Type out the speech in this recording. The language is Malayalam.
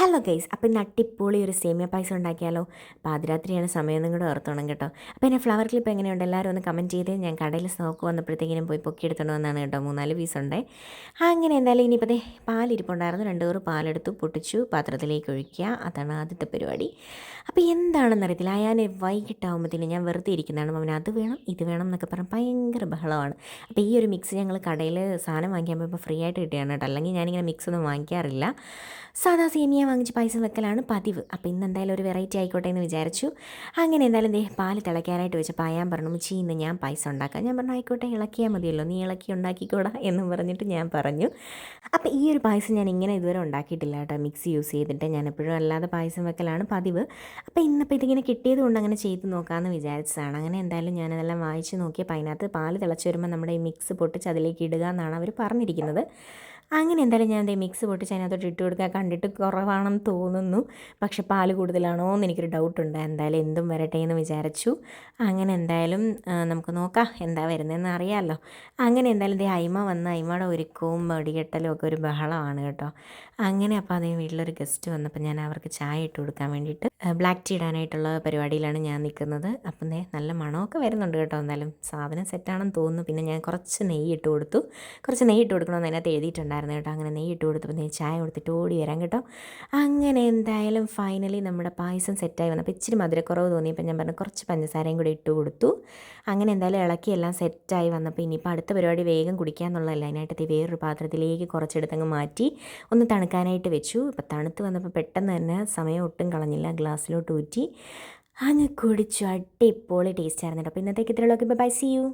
ഹലോ ഗൈസ്, അപ്പോൾ ഇന്ന് അടിപൊളി ഒരു സേമിയ പായസം ഉണ്ടാക്കിയാലോ? പാതിരാത്രിയാണ് സമയം കൂടെ ഓർത്തോണം കേട്ടോ. അപ്പോൾ എൻ്റെ ഫ്ലവർ ക്ലിപ്പ് എങ്ങനെയുണ്ട് എല്ലാവരും ഒന്ന് കമൻറ്റ് ചെയ്ത്. ഞാൻ കടയിൽ സ്റ്റോക്ക് വന്നപ്പോഴത്തേക്കിനും പോയി പൊക്കിയെടുത്തോണ്ട് വന്നതാണ് കേട്ടോ. 3-4 പീസുണ്ടേ. അങ്ങനെ എന്തായാലും ഇനിയിപ്പോൾ പാലിരിപ്പുണ്ടായിരുന്നു, 2 കവറ് പാലെടുത്തു, പൊട്ടിച്ചു, പാത്രത്തിലേക്ക് ഒഴിക്കുക. അതാണ് ആദ്യത്തെ പരിപാടി. അപ്പോൾ എന്താണെന്നറിയത്തില്ല, ഞാൻ വൈകിട്ടാകുമ്പോഴത്തേനും ഞാൻ വെറുതെ ഇരിക്കുന്നതാണ്, അവന് അത് വേണം ഇത് വേണം എന്നൊക്കെ പറഞ്ഞ് ഭയങ്കര ബഹളമാണ്. അപ്പോൾ ഈ ഒരു മിക്സ് ഞങ്ങൾ കടയിൽ സാധനം വാങ്ങിക്കാൻ പോയപ്പോൾ ഫ്രീ ആയിട്ട് കിട്ടിയാണ് കേട്ടോ. അല്ലെങ്കിൽ ഞാനിങ്ങനെ മിക്സ് ഒന്നും വാങ്ങിക്കാറില്ല, സാധാ സേമിയ വാങ്ങിച്ച് പായസം വെക്കലാണ് പതിവ്. അപ്പോൾ ഇന്ന് എന്തായാലും ഒരു വെറൈറ്റി ആയിക്കോട്ടെ എന്ന് വിചാരിച്ചു. അങ്ങനെ എന്തായാലും പാല് തിളയ്ക്കാനായിട്ട് വെച്ചപ്പോൾ ഞാൻ പറഞ്ഞു, മുച്ചി ഇന്ന് ഞാൻ പായസം ഉണ്ടാക്കാം. ഞാൻ പറഞ്ഞു ആയിക്കോട്ടെ, ഇളക്കിയാൽ മതിയല്ലോ, നീ ഇളക്കി ഉണ്ടാക്കിക്കോടാ എന്നും പറഞ്ഞിട്ട് ഞാൻ പറഞ്ഞു. അപ്പോൾ ഈ ഒരു പായസം ഞാൻ ഇങ്ങനെ ഇതുവരെ ഉണ്ടാക്കിയിട്ടില്ല കേട്ടോ. മിക്സി യൂസ് ചെയ്തിട്ട് ഞാൻ എപ്പോഴും അല്ലാതെ പായസം വെക്കലാണ് പതിവ്. അപ്പോൾ ഇന്നിപ്പോൾ ഇതിങ്ങനെ കിട്ടിയത് കൊണ്ട് അങ്ങനെ ചെയ്ത് നോക്കാമെന്ന് വിചാരിച്ചതാണ്. അങ്ങനെ എന്തായാലും ഞാനതെല്ലാം വായിച്ച് നോക്കിയപ്പോൾ അതിനകത്ത് പാല് തിളച്ച് വരുമ്പോൾ നമ്മുടെ ഈ മിക്സ് പൊട്ടിച്ച് അതിലേക്ക് ഇടുക എന്നാണ് അവർ പറഞ്ഞിരിക്കുന്നത്. അങ്ങനെ എന്തായാലും ഞാൻ മിക്സ് പൊട്ടിച്ച് അതിനകത്തോട്ട് ഇട്ട് കൊടുക്കുക. കണ്ടിട്ട് കുറവാണെന്ന് തോന്നുന്നു, പക്ഷെ പാല് കൂടുതലാണോ എന്ന് എനിക്കൊരു ഡൗട്ടുണ്ട്. എന്തായാലും എന്തും വരട്ടെ എന്ന് വിചാരിച്ചു. അങ്ങനെ എന്തായാലും നമുക്ക് നോക്കാം എന്താ വരുന്നതെന്ന് അറിയാമല്ലോ. അങ്ങനെ എന്തായാലും അയിമ വന്ന് അയിമയുടെ ഒരുക്കവും വെടികെട്ടലും ഒക്കെ ഒരു ബഹളമാണ് കേട്ടോ. അങ്ങനെ അപ്പോൾ വീട്ടിലൊരു ഗസ്റ്റ് വന്നപ്പോൾ ഞാൻ അവർക്ക് ചായ ഇട്ട് കൊടുക്കാൻ വേണ്ടിയിട്ട് ബ്ലാക്ക് ടീ ഇടാനായിട്ടുള്ള പരിപാടിയിലാണ് ഞാൻ നിൽക്കുന്നത്. അപ്പം നല്ല മണമൊക്കെ വരുന്നുണ്ട് കേട്ടോ. എന്തായാലും സാധനം സെറ്റാണെന്ന് തോന്നുന്നു. പിന്നെ ഞാൻ കുറച്ച് നെയ്യ് ഇട്ട് കൊടുത്തു. കുറച്ച് നെയ്യ് ഇട്ട് കൊടുക്കണമെന്ന് അതിനകത്ത് എഴുതിയിട്ടുണ്ടായിരുന്നു കേട്ടോ. അങ്ങനെ നെയ്യ് ഇട്ട് കൊടുത്തപ്പോൾ ചായ കൊടുത്തിട്ട് ഓടി വരാം കേട്ടോ. അങ്ങനെ എന്തായാലും ഫൈനലി നമ്മുടെ പായസം സെറ്റായി വന്നപ്പോൾ ഇച്ചിരി മധുരക്കുറവ് തോന്നിയപ്പോൾ ഞാൻ പറഞ്ഞു കുറച്ച് പഞ്ചസാരയും കൂടി ഇട്ട് കൊടുത്തു. അങ്ങനെ എന്തായാലും ഇളക്കി എല്ലാം സെറ്റായി വന്നപ്പോൾ ഇനിയിപ്പോൾ അടുത്ത പരിപാടി വേഗം കുടിക്കാമെന്നുള്ളതല്ല. അതിനായിട്ട് വേറൊരു പാത്രത്തിലേക്ക് കുറച്ചെടുത്തങ്ങ് മാറ്റി ഒന്ന് തണുക്കാനായിട്ട് വെച്ചു. ഇപ്പോൾ തണുത്ത് വന്നപ്പോൾ പെട്ടെന്ന് തന്നെ സമയം ഒട്ടും കളഞ്ഞില്ല, ഗ്ലാസ്സിലോട്ട് ഊറ്റി അങ്ങ് കുടിച്ചു. അടിപൊളി ടേസ്റ്റ് ആയിരുന്നു കേട്ടോ. അപ്പോൾ ഇന്നത്തേക്ക് ഇത്രയുള്ളൂ. Bye, see U.